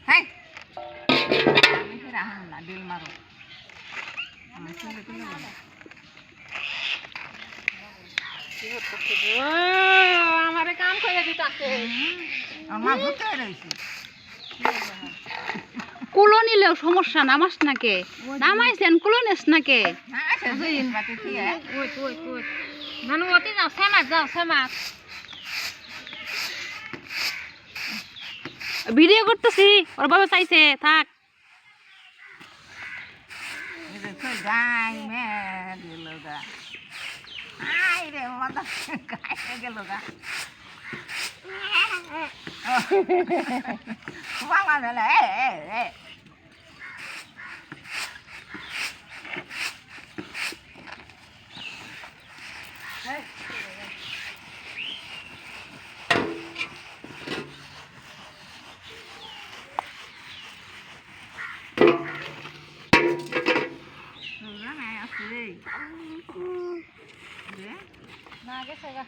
হ্যাঁ আমি ফের আহম না ডিল মারো আমি তুলে তুলে আমারে কাম করে দিতাছে আমার ভূতে রয়েছে কুলো নিলেও সমস্যা নামাস নাকে নামাইছেন কুলো নেস নাকে হ্যাঁ সেদিন বাতি থেকে ওই মানু অতি যাও সেমাস ভিডিও করতেছি ওর বাবা চাইছে থাক গাই মে দিল গা আই রে মজা গায়ে গেল গা বাবা বলে এ না গেছে গা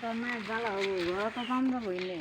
তো না জ্বালা হবো ঘর তো কামড়া হইলে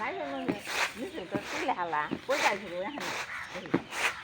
nãy nó như sự có cái là kôi dài thì đuổi hành